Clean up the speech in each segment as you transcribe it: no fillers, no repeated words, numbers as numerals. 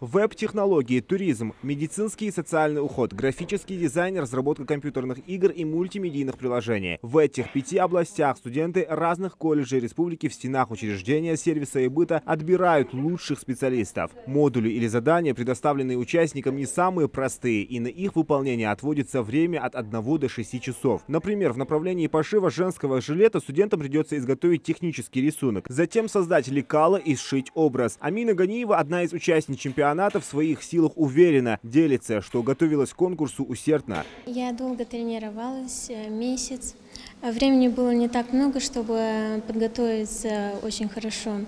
Веб-технологии, туризм, медицинский и социальный уход, графический дизайн, разработка компьютерных игр и мультимедийных приложений. В этих 5 областях студенты разных колледжей республики в стенах учреждения сервиса и быта отбирают лучших специалистов. Модули или задания, предоставленные участникам, не самые простые, и на их выполнение отводится время от 1 до 6 часов. Например, в направлении пошива женского жилета студентам придется изготовить технический рисунок, затем создать лекало и сшить образ. Амина Ганиева, одна из участниц чемпионата, в своих силах уверена, делится, что готовилась к конкурсу усердно. Я долго тренировалась, месяц. Времени было не так много, чтобы подготовиться очень хорошо,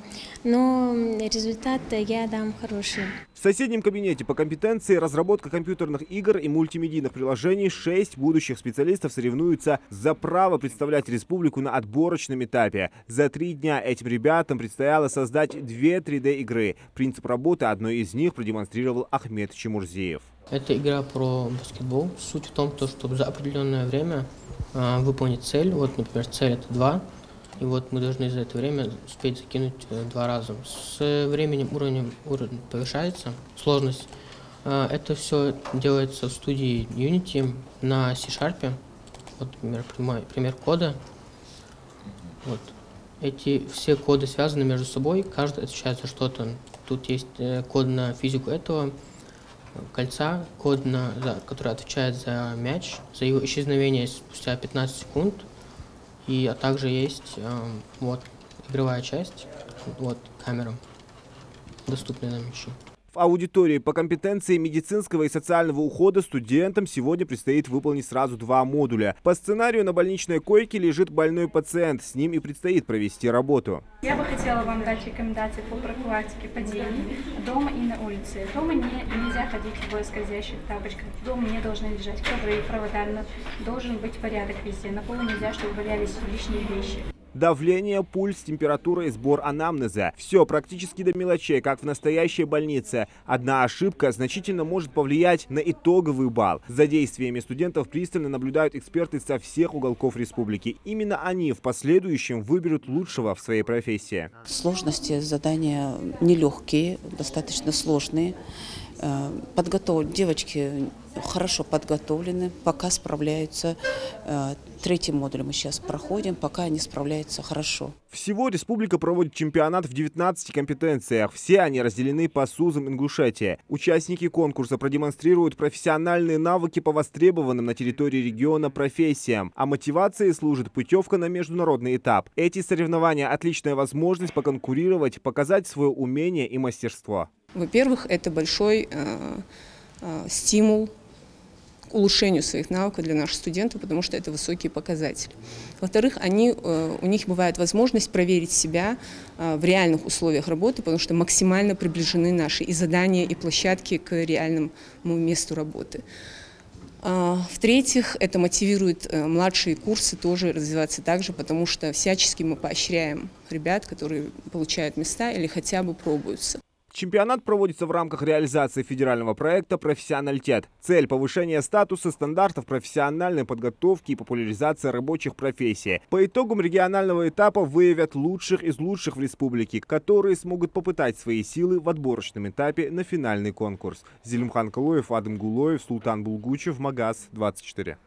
но результат я дам хороший. В соседнем кабинете по компетенции разработка компьютерных игр и мультимедийных приложений 6 будущих специалистов соревнуются за право представлять республику на отборочном этапе. За 3 дня этим ребятам предстояло создать 2 3D-игры. Принцип работы одной из них продемонстрировал Ахмед Чемурзиев. Это игра про баскетбол. Суть в том, чтобы за определенное время выполнить цель. Вот, например, цель это 2. И вот мы должны за это время успеть закинуть 2 раза. С временем уровень повышается, сложность. Это все делается в студии Unity на C#. Вот, например, пример кода. Вот. Эти все коды связаны между собой, каждый отвечает за что-то. Тут есть код на физику этого кольца, код, который отвечает за мяч, за его исчезновение спустя 15 секунд. А также есть вот игровая часть, вот камера, доступная на мячу. В аудитории по компетенции медицинского и социального ухода студентам сегодня предстоит выполнить сразу 2 модуля. По сценарию на больничной койке лежит больной пациент, с ним и предстоит провести работу. Я бы хотела вам дать рекомендации по профилактике падений дома и на улице. Дома нельзя ходить в скользящих тапочках, дома не должны лежать ковры, провода, должен быть порядок везде. На полу нельзя, чтобы валялись лишние вещи. Давление, пульс, температура и сбор анамнеза. Все практически до мелочей, как в настоящей больнице. Одна ошибка значительно может повлиять на итоговый балл. За действиями студентов пристально наблюдают эксперты со всех уголков республики. Именно они в последующем выберут лучшего в своей профессии. Сложности задания нелегкие, достаточно сложные. Девочки хорошо подготовлены, пока справляются. 3-й модуль мы сейчас проходим, пока они справляются хорошо. Всего республика проводит чемпионат в 19 компетенциях. Все они разделены по СУЗам Ингушетии. Участники конкурса продемонстрируют профессиональные навыки по востребованным на территории региона профессиям. А мотивацией служит путевка на международный этап. Эти соревнования – отличная возможность поконкурировать, показать свое умение и мастерство. Во-первых, это большой стимул к улучшению своих навыков для наших студентов, потому что это высокие показатели. Во-вторых, у них бывает возможность проверить себя в реальных условиях работы, потому что максимально приближены наши и задания, и площадки к реальному месту работы. В-третьих, это мотивирует младшие курсы тоже развиваться так же, потому что всячески мы поощряем ребят, которые получают места или хотя бы пробуются. Чемпионат проводится в рамках реализации федерального проекта «Профессионалитет». Цель – повышение статуса, стандартов профессиональной подготовки и популяризация рабочих профессий. По итогам регионального этапа выявят лучших из лучших в республике, которые смогут попытать свои силы в отборочном этапе на финальный конкурс. Зелимхан Калоев, Адам Гулоев, Султан Булгучев, Магаз 24.